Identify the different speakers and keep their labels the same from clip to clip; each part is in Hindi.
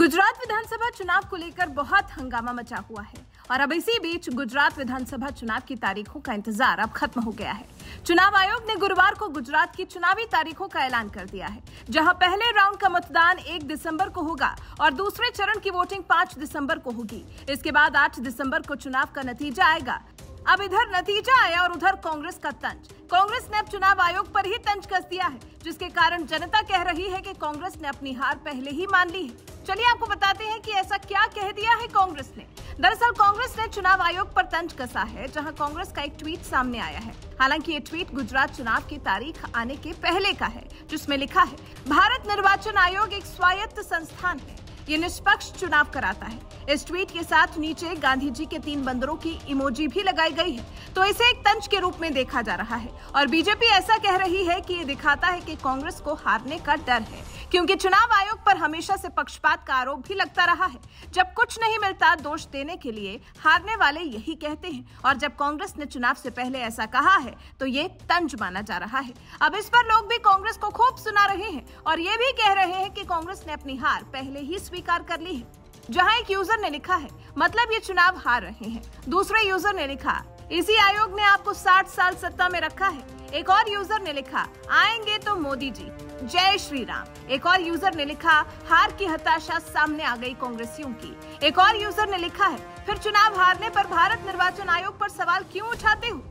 Speaker 1: गुजरात विधानसभा चुनाव को लेकर बहुत हंगामा मचा हुआ है और अब इसी बीच गुजरात विधानसभा चुनाव की तारीखों का इंतजार अब खत्म हो गया है। चुनाव आयोग ने गुरुवार को गुजरात की चुनावी तारीखों का ऐलान कर दिया है, जहां पहले राउंड का मतदान 1 दिसंबर को होगा और दूसरे चरण की वोटिंग 5 दिसंबर को होगी। इसके बाद 8 दिसंबर को चुनाव का नतीजा आएगा। अब इधर नतीजा आया और उधर कांग्रेस का तंज। कांग्रेस ने अब चुनाव आयोग पर ही तंज कस दिया है, जिसके कारण जनता कह रही है कि कांग्रेस ने अपनी हार पहले ही मान ली है। चलिए आपको बताते हैं कि ऐसा क्या कह दिया है कांग्रेस ने। दरअसल कांग्रेस ने चुनाव आयोग पर तंज कसा है, जहां कांग्रेस का एक ट्वीट सामने आया है। हालांकि ये ट्वीट गुजरात चुनाव की तारीख आने के पहले का है, जिसमें लिखा है, भारत निर्वाचन आयोग एक स्वायत्त संस्थान है, ये निष्पक्ष चुनाव कराता है। इस ट्वीट के साथ नीचे गांधी जी के 3 बंदरों की इमोजी भी लगाई गई है, तो इसे एक तंज के रूप में देखा जा रहा है। और बीजेपी ऐसा कह रही है कि ये दिखाता है कि कांग्रेस को हारने का डर है, क्योंकि चुनाव आयोग पर हमेशा से पक्षपात का आरोप भी लगता रहा है। जब कुछ नहीं मिलता दोष देने के लिए हारने वाले यही कहते हैं, और जब कांग्रेस ने चुनाव से पहले ऐसा कहा है तो ये तंज माना जा रहा है। अब इस पर लोग भी कांग्रेस को खूब सुना रहे हैं और ये भी कह रहे हैं कि कांग्रेस ने अपनी हार पहले ही स्वीकार कर ली है। जहां एक यूजर ने लिखा है, मतलब ये चुनाव हार रहे हैं। दूसरे यूजर ने लिखा, इसी आयोग ने आपको 60 साल सत्ता में रखा है। एक और यूजर ने लिखा, आएंगे तो मोदी जी, जय श्री राम। एक और यूजर ने लिखा, हार की हताशा सामने आ गई कांग्रेसियों की। एक और यूजर ने लिखा है, फिर चुनाव हारने पर भारत निर्वाचन आयोग पर सवाल क्यों उठाते हो।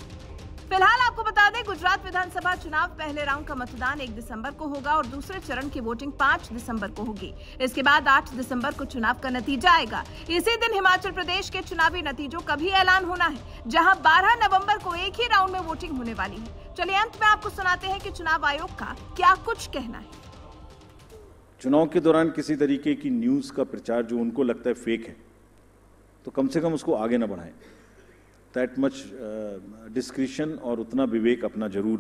Speaker 1: फिलहाल आपको बता दें, गुजरात विधानसभा चुनाव पहले राउंड का मतदान 1 दिसंबर को होगा और दूसरे चरण की वोटिंग 5 दिसंबर को होगी। इसके बाद 8 दिसंबर को चुनाव का नतीजा आएगा। इसी दिन हिमाचल प्रदेश के चुनावी नतीजों का भी ऐलान होना है, जहां 12 नवंबर को एक ही राउंड में वोटिंग होने वाली है। चलिए अंत में आपको सुनाते हैं कि चुनाव आयोग का क्या कुछ कहना है।
Speaker 2: चुनाव के दौरान किसी तरीके की न्यूज का प्रचार जो उनको लगता है फेक है, तो कम से कम उसको आगे न बढ़ाएं। दैट मच डिस्क्रिशन और उतना विवेक अपना जरूर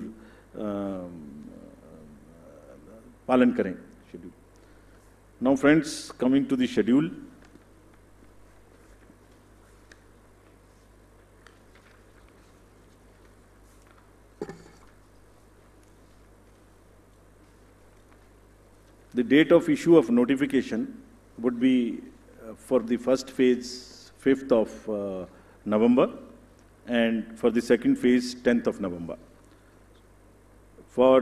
Speaker 2: पालन करें। Schedule now friends, coming to the schedule. The date of issue of notification would be for the first phase 5th of November and for the second phase 10th of November. For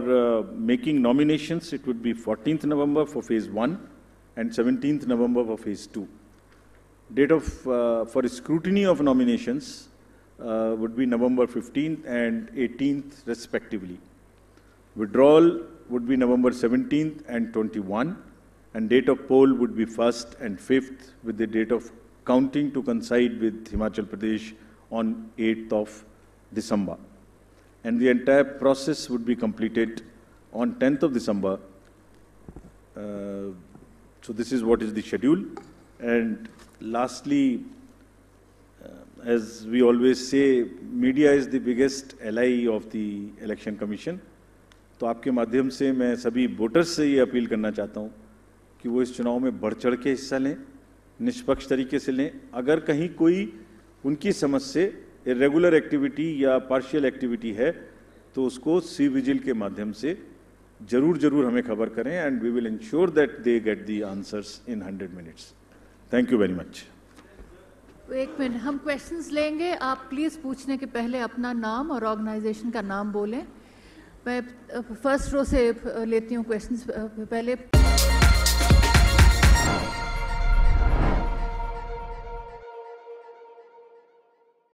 Speaker 2: making nominations, it would be 14th November for phase 1 and 17th November for phase 2. Date of for scrutiny of nominations would be November 15th and 18th respectively. Withdrawal would be November 17th and 21, and date of poll would be 1st and 5th, with the date of counting to coincide with Himachal Pradesh on 8th of December. And the entire process would be completed on 10th of December. So this is what is the schedule. And lastly, as we always say, media is the biggest ally of the Election Commission. तो आपके माध्यम से मैं सभी वोटर्स से ये अपील करना चाहता हूँ कि वो इस चुनाव में बढ़ चढ़ के हिस्सा लें, निष्पक्ष तरीके से लें। अगर कहीं कोई उनकी समझ से इरेगुलर एक्टिविटी या पार्शियल एक्टिविटी है तो उसको सी विजिल के माध्यम से जरूर हमें खबर करें, and we will ensure that they get the answers in 100 minutes. Thank you very much.
Speaker 3: 1 minute, हम क्वेश्चंस लेंगे। आप प्लीज़ पूछने के पहले अपना नाम और ऑर्गेनाइजेशन का नाम बोलें। मैं फर्स्ट रो से लेती हूँ क्वेश्चंस पहले।